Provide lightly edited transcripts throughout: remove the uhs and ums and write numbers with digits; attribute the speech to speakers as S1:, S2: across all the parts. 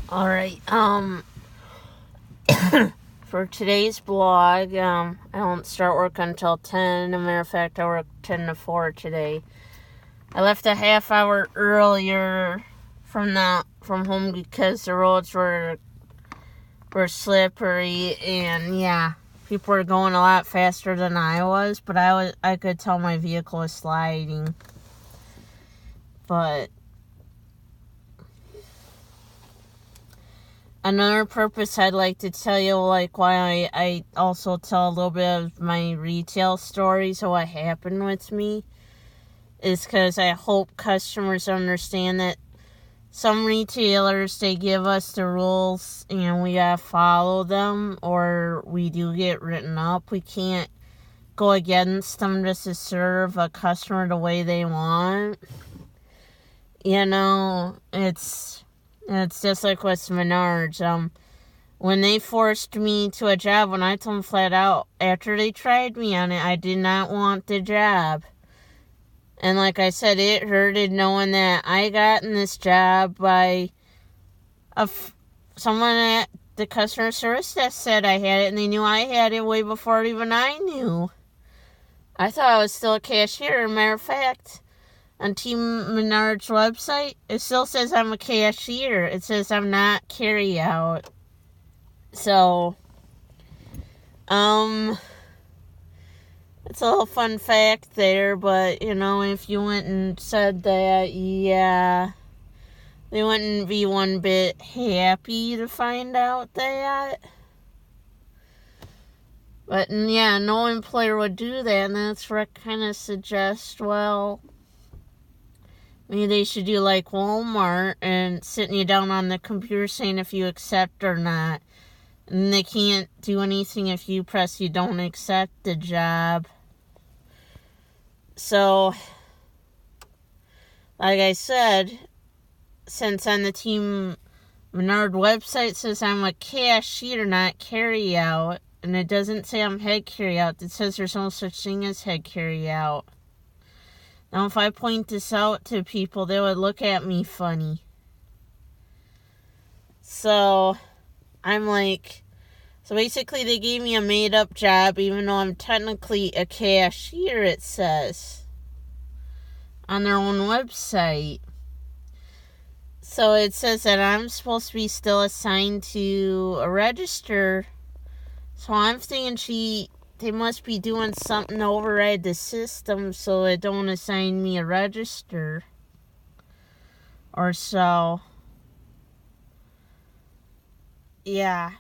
S1: Alright, for today's blog, I don't start work until 10. As a matter of fact, I work 10 to 4 today. I left a half hour earlier from home because the roads were slippery, and yeah, people were going a lot faster than I was, but I could tell my vehicle was sliding. But another purpose I'd like to tell you, like why I also tell a little bit of my retail stories of what happened with me, is because I hope customers understand that some retailers, they give us the rules and we gotta follow them, or we do get written up. We can't go against them just to serve a customer the way they want. You know, it's just like with Menards. When they forced me to a job, when I told them flat out, after they tried me on it, I did not want the job. And like I said, it hurted knowing that I got in this job by someone at the customer service desk said I had it, and they knew I had it way before even I knew. I thought I was still a cashier. Matter of fact, on Team Menard's website, it still says I'm a cashier. It says I'm not carry out. So, it's a little fun fact there, but, you know, if you went and said that, yeah, they wouldn't be one bit happy to find out that. But, yeah, no employer would do that, and that's where I kind of suggest, well, maybe they should do like Walmart and sitting you down on the computer saying if you accept or not. And they can't do anything if you press you don't accept the job. So, like I said, since on the Team Menard website says I'm a cashier, not carry out, and it doesn't say I'm head carry out, it says there's no such thing as head carry out. Now, if I point this out to people, they would look at me funny. So, I'm like, so basically they gave me a made-up job, even though I'm technically a cashier, it says, on their own website. So it says that I'm supposed to be still assigned to a register. So I'm thinking they must be doing something to override the system so it don't assign me a register. Or so. Yeah.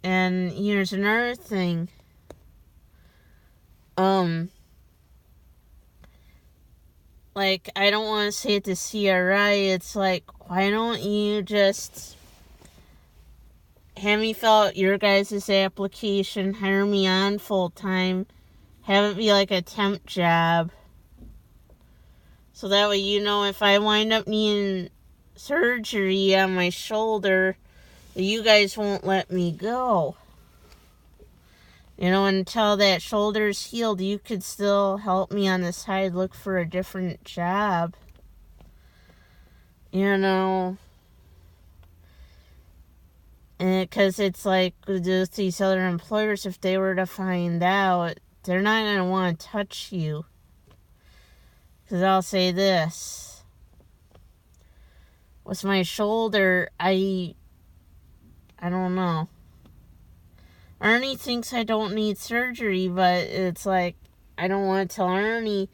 S1: And here's another thing. Like, I don't want to say it to CRI. It's like, why don't you just have me fill out your guys' application, hire me on full-time, have it be like a temp job. So that way, you know, if I wind up needing surgery on my shoulder, you guys won't let me go. You know, until that shoulder's healed, you could still help me on the side look for a different job. You know, and because it's like with these other employers, if they were to find out, they're not going to want to touch you. Because I'll say this. With my shoulder, I don't know. Ernie thinks I don't need surgery, but it's like, I don't want to tell Ernie.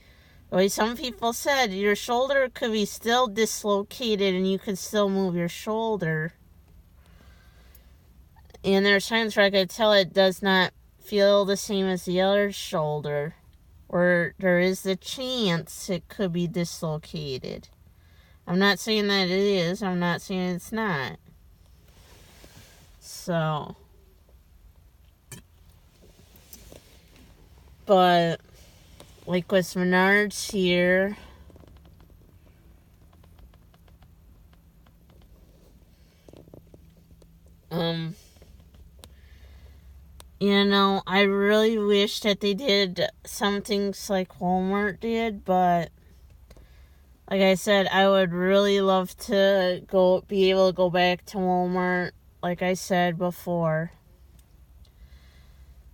S1: The way some people said, your shoulder could be still dislocated and you could still move your shoulder. And there's times where I could tell it does not feel the same as the other shoulder. Or there is the chance it could be dislocated. I'm not saying that it is. I'm not saying it's not. So. But, like with Menards here, you know, I really wish that they did some things like Walmart did, but like I said, I would really love to be able to go back to Walmart, like I said before.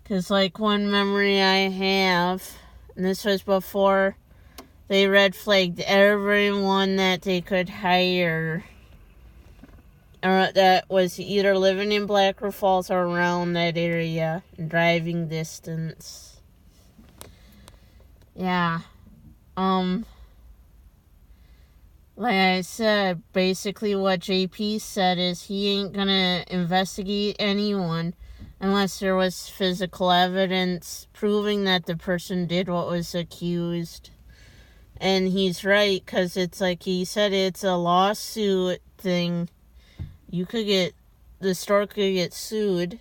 S1: Because, like, one memory I have, and this was before they red flagged everyone that they could hire, or that was either living in Black River Falls or around that area, driving distance. Yeah. Like I said, basically what JP said is he ain't gonna investigate anyone unless there was physical evidence proving that the person did what was accused. And he's right, because it's like he said, it's a lawsuit thing. The store could get sued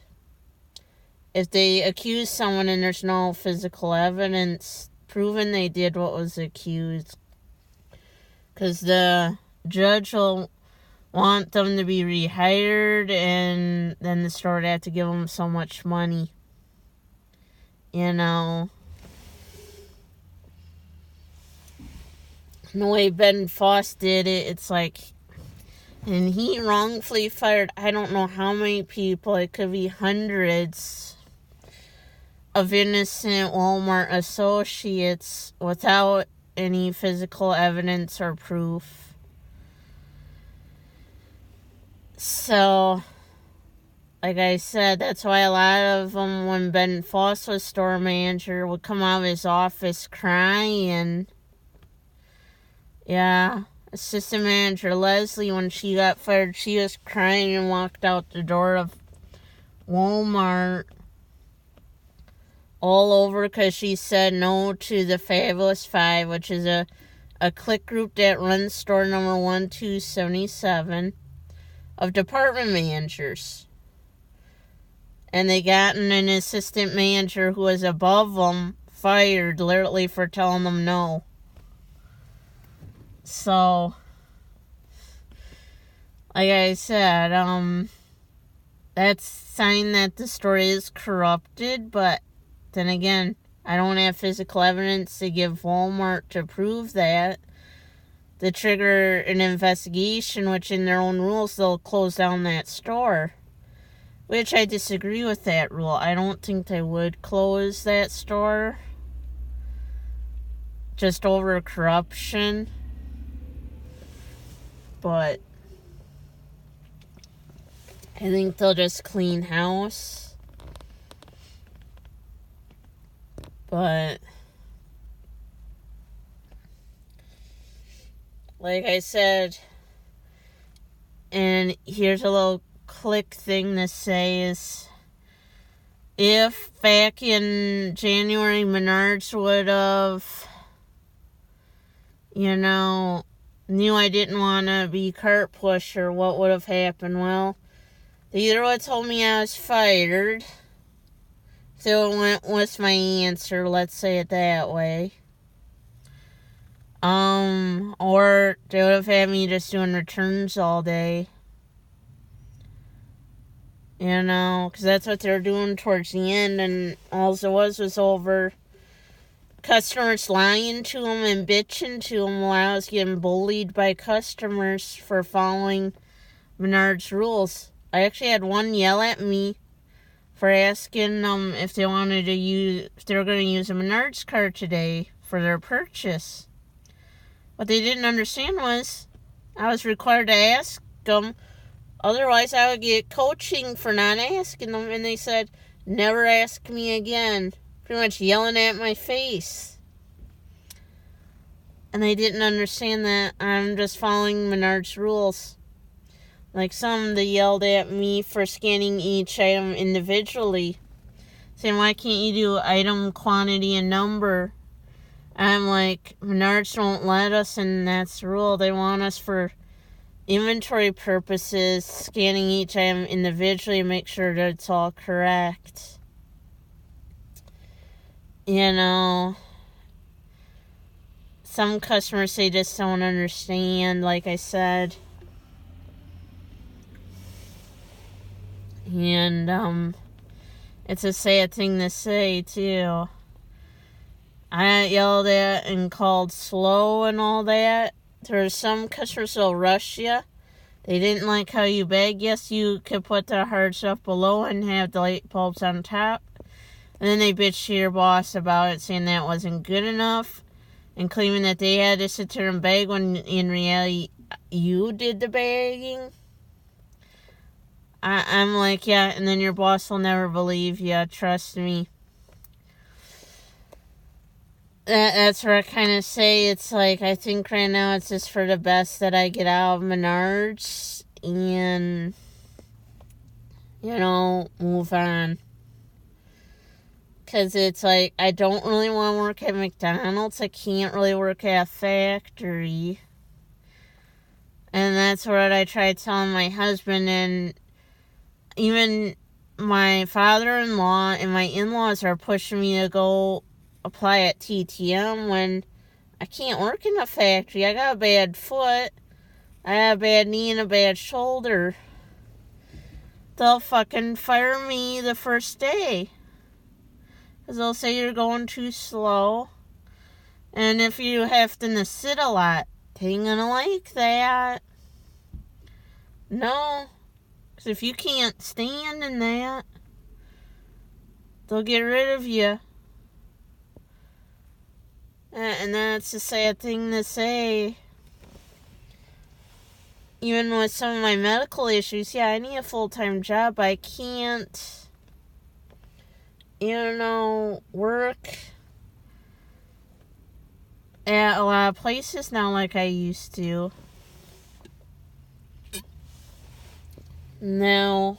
S1: if they accuse someone and there's no physical evidence proving they did what was accused. Because the judge will want them to be rehired, and then the store would have to give them so much money. You know. And the way Ben Foss did it, it's like, and he wrongfully fired, I don't know how many people, it could be hundreds of innocent Walmart associates without any physical evidence or proof. So, like I said, that's why a lot of them, when Ben Foss was store manager, would come out of his office crying. Yeah, assistant manager Leslie, when she got fired, she was crying and walked out the door of Walmart all over because she said no to the Fabulous Five, which is a clique group that runs store number 1277 of department managers. And they gotten an assistant manager who was above them fired literally for telling them no. So, like I said, that's a sign that the store is corrupted, but then again, I don't have physical evidence to give Walmart to prove that. To trigger an investigation, which in their own rules, they'll close down that store. Which I disagree with that rule. I don't think they would close that store just over corruption. But I think they'll just clean house. But like I said, and here's a little quick thing to say is, if back in January Menards would have, knew I didn't want to be cart pusher, what would have happened? Well, they either would have told me I was fired, so it went with my answer, let's say it that way. Or they would have had me just doing returns all day. Because that's what they were doing towards the end, and all it was over customers lying to them and bitching to them while I was getting bullied by customers for following Menards rules. I actually had one yell at me for asking them if they were going to use a Menards card today for their purchase. What they didn't understand was I was required to ask them, otherwise I would get coaching for not asking them, and they said, never ask me again. Pretty much yelling at my face. And they didn't understand that I'm just following Menards rules. Like they yelled at me for scanning each item individually, saying, why can't you do item quantity and number? And I'm like, Menards won't let us, and that's the rule. They want us for inventory purposes, scanning each item individually and make sure that it's all correct. Some customers, they just don't understand, like I said. And, it's a sad thing to say, too. I got yelled at and called slow and all that. there's some customers that'll rush you. They didn't like how you bag. Yes, you could put the hard stuff below and have the light bulbs on top. And then they bitch to your boss about it, saying that wasn't good enough, and claiming that they had to sit there and bag when in reality you did the bagging. I'm like, yeah, and then your boss will never believe you. Trust me. That's where I kind of say it's like, I think right now it's just for the best that I get out of Menards and, move on. Because it's like, I don't really want to work at McDonald's. I can't really work at a factory. And that's what I tried telling my husband, and even my father-in-law and my in-laws are pushing me to go apply at TTM when I can't work in a factory. I got a bad foot. I have a bad knee and a bad shoulder. They'll fucking fire me the first day. Because they'll say you're going too slow. And if you have to sit a lot, they ain't gonna like that. No. Because if you can't stand in that, they'll get rid of you. And that's a sad thing to say. Even with some of my medical issues, yeah, I need a full-time job. I can't, work at a lot of places now like I used to. Now,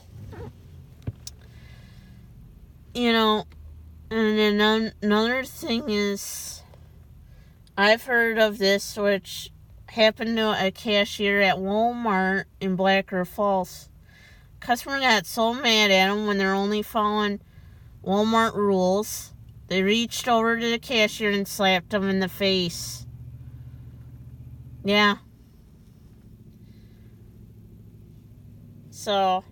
S1: and another thing is, I've heard of this, which happened to a cashier at Walmart in Blacker Falls. Customer got so mad at him when they're only following Walmart rules, they reached over to the cashier and slapped him in the face. Yeah. So,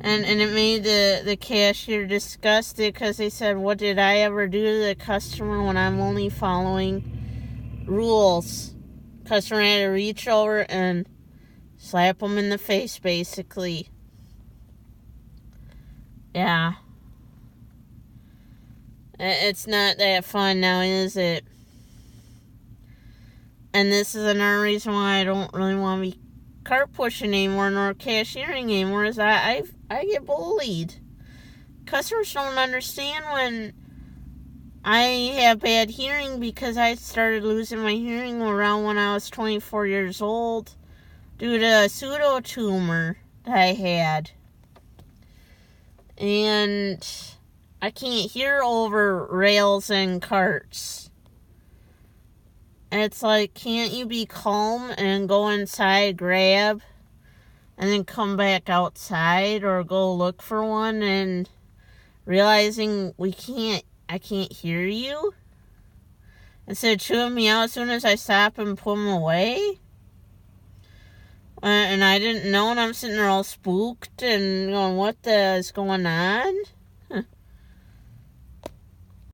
S1: and it made the cashier disgusted because they said, what did I ever do to the customer when I'm only following rules? Customer had to reach over and slap him in the face, basically. Yeah. It's not that fun now, is it? And this is another reason why I don't really want to be cart pushing anymore nor cashiering anymore, is I get bullied. Customers don't understand when I have bad hearing, because I started losing my hearing around when I was 24 years old due to a pseudotumor that I had. And I can't hear over rails and carts. And it's like, can't you be calm and go inside, grab, and then come back outside or go look for one, and realizing I can't hear you? Instead of chewing me out as soon as I stop and pull them away? And I didn't know, and I'm sitting there all spooked and going, what the is going on?